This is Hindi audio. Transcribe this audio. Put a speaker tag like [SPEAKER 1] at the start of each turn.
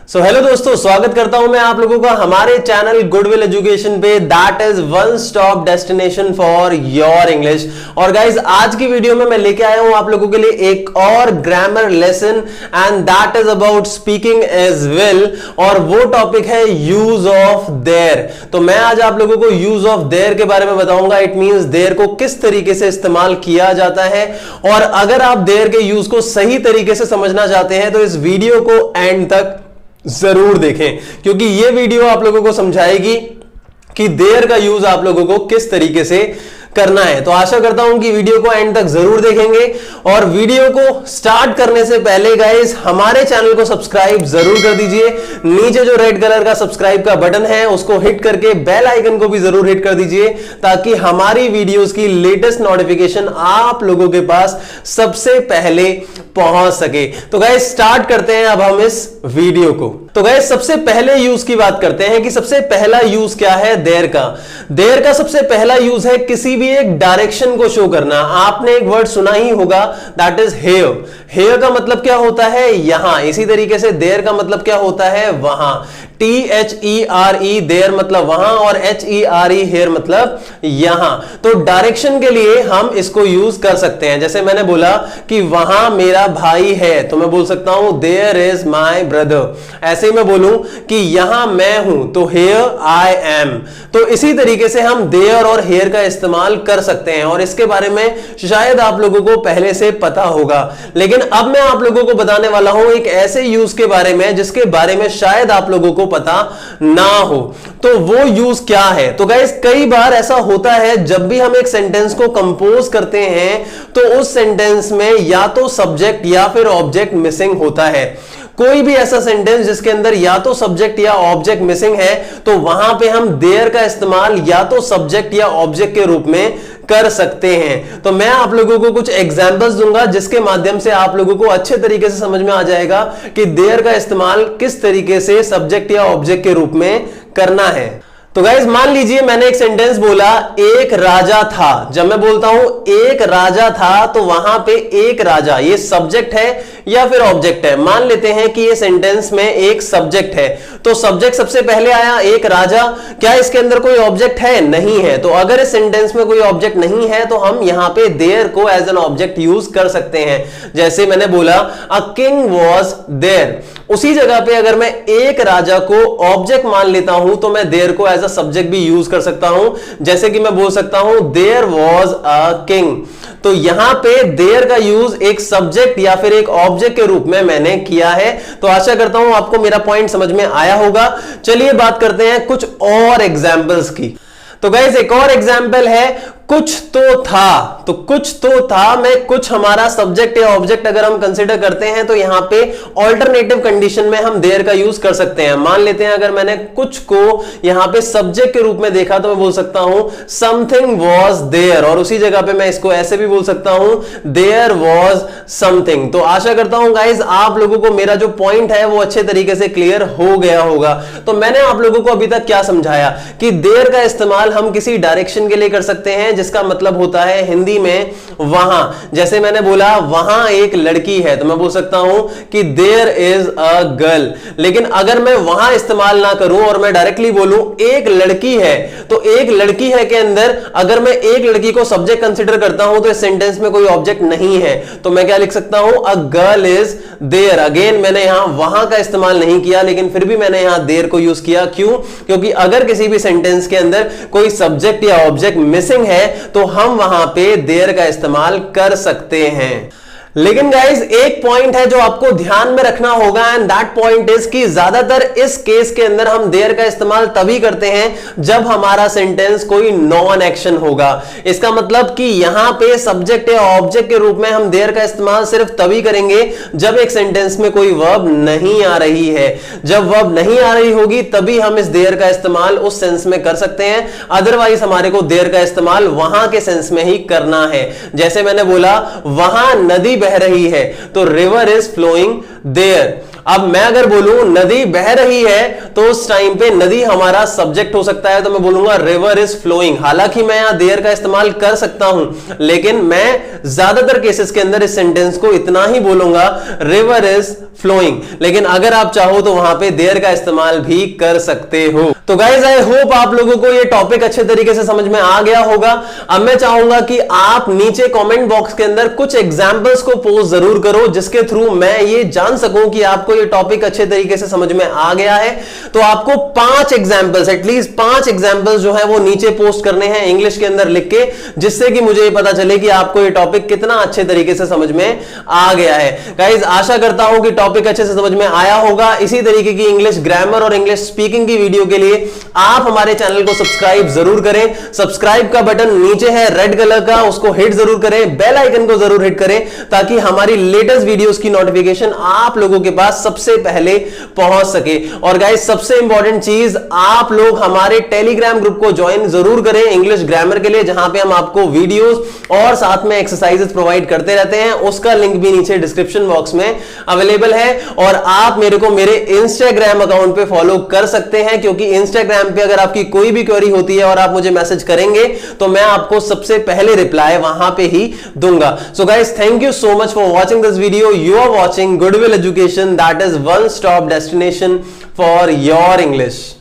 [SPEAKER 1] सो हेलो दोस्तों, स्वागत करता हूं मैं आप लोगों का हमारे चैनल गुडविल एजुकेशन पे। That is one stop destination for your English. और गाइज आज की वीडियो में मैं लेके आया हूं आप लोगों के लिए एक और grammar lesson and that is about speaking as well. और वो टॉपिक है यूज ऑफ देयर। तो मैं आज आप लोगों को यूज ऑफ देयर के बारे में बताऊंगा। इट मींस देयर को किस तरीके से इस्तेमाल किया जाता है। और अगर आप देयर के यूज को सही तरीके से समझना चाहते हैं तो इस वीडियो को एंड तक जरूर देखें, क्योंकि यह वीडियो आप लोगों को समझाएगी कि देयर का यूज आप लोगों को किस तरीके से करना है। तो आशा करता हूं कि वीडियो को एंड तक जरूर देखेंगे। और वीडियो को स्टार्ट करने से पहले गाइस हमारे चैनल को सब्सक्राइब जरूर कर दीजिए। नीचे जो रेड कलर का सब्सक्राइब का बटन है उसको हिट करके बेल आइकन को भी जरूर हिट कर दीजिए, ताकि हमारी वीडियोस की लेटेस्ट नोटिफिकेशन आप लोगों के पास सबसे पहले पहुंच सके। तो गाइस स्टार्ट करते हैं अब हम इस वीडियो को। तो गाइस सबसे पहले यूज की बात करते हैं कि सबसे पहला यूज क्या है देयर का। देयर का सबसे पहला यूज है किसी भी एक डायरेक्शन को शो करना। आपने एक वर्ड सुना ही होगा, दैट इज हेयर। हेयर का मतलब क्या होता है? यहां। इसी तरीके से देयर का मतलब क्या होता है? वहां। THERE देयर मतलब वहां, और HERE हेयर मतलब यहां। तो डायरेक्शन के लिए हम इसको यूज कर सकते हैं। जैसे मैंने बोला कि वहां मेरा भाई है, तो मैं बोल सकता हूं देयर इज माई ब्रदर। ऐसे ही मैं बोलूं कि यहां मैं हूं, तो हेयर आई एम। तो इसी तरीके से हम देयर और हेयर का इस्तेमाल कर सकते हैं, और इसके बारे में शायद आप लोगों को पहले से पता होगा। लेकिन अब मैं आप लोगों को बताने वाला हूं एक ऐसे यूज के बारे में जिसके बारे में शायद आप लोगों को पता ना हो। तो वो यूज क्या है? तो गाइस कई बार ऐसा होता है, जब भी हम एक सेंटेंस को कंपोज करते हैं तो उस सेंटेंस में या तो सब्जेक्ट या फिर ऑब्जेक्ट मिसिंग होता है। कोई भी ऐसा सेंटेंस जिसके अंदर या तो सब्जेक्ट या ऑब्जेक्ट मिसिंग है, तो वहां पे हम देयर का इस्तेमाल या तो सब्जेक्ट या ऑब्जेक्ट के रूप में कर सकते हैं। तो मैं आप लोगों को कुछ एग्जांपल्स दूंगा जिसके माध्यम से आप लोगों को अच्छे तरीके से समझ में आ जाएगा कि देयर का इस्तेमाल किस तरीके से सब्जेक्ट या ऑब्जेक्ट के रूप में करना है। तो गाइज मान लीजिए मैंने एक सेंटेंस बोला, एक राजा था। जब मैं बोलता हूं एक राजा था, तो वहां पे एक राजा ये सब्जेक्ट है या फिर ऑब्जेक्ट है? मान लेते हैं कि ये सेंटेंस में एक सब्जेक्ट है, तो सब्जेक्ट सबसे पहले आया एक राजा। क्या इसके अंदर कोई ऑब्जेक्ट है? नहीं है। तो अगर इस सेंटेंस में कोई ऑब्जेक्ट नहीं है तो हम यहां पे देयर को एज एन ऑब्जेक्ट यूज कर सकते हैं। जैसे मैंने बोला अ किंग वॉज देयर, उसी जगह पे अगर मैं एक राजा को ऑब्जेक्ट मान लेता हूं तो मैं देयर को एज अ सब्जेक्ट भी यूज कर सकता हूं। जैसे कि मैं बोल सकता हूं देयर वॉज अ किंग। तो यहां पे देयर का यूज एक सब्जेक्ट या फिर एक ऑब्जेक्ट के रूप में मैंने किया है। तो आशा करता हूं आपको मेरा पॉइंट समझ में आया होगा। चलिए बात करते हैं कुछ और एग्जांपल्स की। तो गाइस एक और एग्जांपल है कुछ तो था। तो कुछ तो था में कुछ हमारा सब्जेक्ट या ऑब्जेक्ट अगर हम कंसीडर करते हैं तो यहां पे ऑल्टरनेटिव कंडीशन में हम देयर का यूज कर सकते हैं। मान लेते हैं अगर मैंने कुछ को यहां पे सब्जेक्ट के रूप में देखा तो मैं बोल सकता हूं समथिंग वाज देयर, और उसी जगह पे मैं इसको ऐसे भी बोल सकता हूं देयर वाज समथिंग। तो आशा करता हूं गाइस आप लोगों को मेरा जो पॉइंट है वो अच्छे तरीके से क्लियर हो गया होगा। तो मैंने आप लोगों को अभी तक क्या समझाया कि देयर का इस्तेमाल हम किसी डायरेक्शन के लिए कर सकते हैं जिसका मतलब होता है हिंदी में वहां। जैसे मैंने बोला वहां एक लड़की है, तो मैं बोल सकता हूं कि देयर इज अ गर्ल। लेकिन अगर मैं वहां इस्तेमाल ना करूं और मैं डायरेक्टली बोलूं एक लड़की है, तो एक लड़की है के अंदर अगर मैं एक लड़की को सब्जेक्ट कंसीडर करता हूं तो इस सेंटेंस में कोई ऑब्जेक्ट नहीं है, तो मैं क्या लिख सकता हूं a girl is there. Again मैंने यहां वहां का इस्तेमाल नहीं किया, लेकिन फिर भी मैंने यहां देयर को यूज किया। क्यों? क्योंकि अगर किसी भी सेंटेंस के अंदर कोई सब्जेक्ट या ऑब्जेक्ट मिसिंग है तो हम वहां पे देयर का इस्तेमाल कर सकते हैं। लेकिन गाइज एक पॉइंट है जो आपको ध्यान में रखना होगा, एंड दैट पॉइंट इज कि ज्यादातर इस केस के अंदर हम देयर का इस्तेमाल तभी करते हैं जब हमारा सेंटेंस कोई नॉन एक्शन होगा। इसका मतलब कि यहां पे सब्जेक्ट या ऑब्जेक्ट के रूप में हम देयर का इस्तेमाल सिर्फ तभी करेंगे जब एक सेंटेंस में कोई वर्ब नहीं आ रही है। जब वर्ब नहीं आ रही होगी तभी हम इस देयर का इस्तेमाल उस सेंस में कर सकते हैं, अदरवाइज हमारे को देयर का इस्तेमाल वहां के सेंस में ही करना है। जैसे मैंने बोला वहां नदी बह रही है, तो रिवर इज फ्लोइंग देयर। अब मैं अगर बोलूं नदी बह रही है तो उस टाइम पे नदी हमारा सब्जेक्ट हो सकता है, तो मैं बोलूंगा रिवर इज फ्लोइंग। हालांकि मैं यहां देयर का इस्तेमाल कर सकता हूं, लेकिन मैं ज्यादातर केसेस के अंदर इस सेंटेंस को इतना ही बोलूंगा, रिवर इज फ्लोइंग। लेकिन अगर आप चाहो तो वहां पे देयर का इस्तेमाल भी कर सकते हो। तो गाइज आई होप आप लोगों को ये टॉपिक अच्छे तरीके से समझ में आ गया होगा। अब मैं चाहूंगा कि आप नीचे कमेंट बॉक्स के अंदर कुछ एग्जांपल्स को पोस्ट जरूर करो, जिसके थ्रू मैं ये जान सकूं कि आपको ये टॉपिक अच्छे तरीके से समझ में आ गया है। तो आपको 5 एग्जांपल्स, एटलीस्ट 5 एग्जांपल्स जो है वो नीचे पोस्ट करने हैं इंग्लिश के अंदर लिख के, जिससे कि मुझे ये पता चले कि आपको ये टॉपिक कितना अच्छे तरीके से समझ में आ गया है। गाइज आशा करता हूं कि टॉपिक अच्छे से समझ में आया होगा। इसी तरीके की इंग्लिश ग्रामर और इंग्लिश स्पीकिंग की वीडियो के लिए आप हमारे चैनल को सब्सक्राइब जरूर करें। सब्सक्राइब का बटन नीचे है रेड कलर का, उसको हिट जरूर करें, बेल आइकन को जरूर हिट करें, ताकि हमारी लेटेस्ट वीडियोस की नोटिफिकेशन आप लोगों के पास सबसे पहले पहुंच सके। और गाइस सबसे इंपॉर्टेंट चीज, आप लोग हमारे टेलीग्राम ग्रुप को ज्वाइन जरूर करें इंग्लिश ग्रामर के लिए, जहां पे हम आपको वीडियोस और साथ में एक्सरसाइजेस प्रोवाइड करते रहते हैं। उसका लिंक भी नीचे डिस्क्रिप्शन बॉक्स में अवेलेबल है। और आप मेरे को मेरे इंस्टाग्राम अकाउंट पे फॉलो कर सकते हैं, क्योंकि इंस्टाग्राम पे अगर आपकी कोई भी क्वेरी होती है और आप मुझे मैसेज करेंगे तो मैं आपको सबसे पहले रिप्लाई वहां पे ही दूंगा। So guys thank you so much for watching this video. You are watching Goodwill Education, that is one stop destination for your English.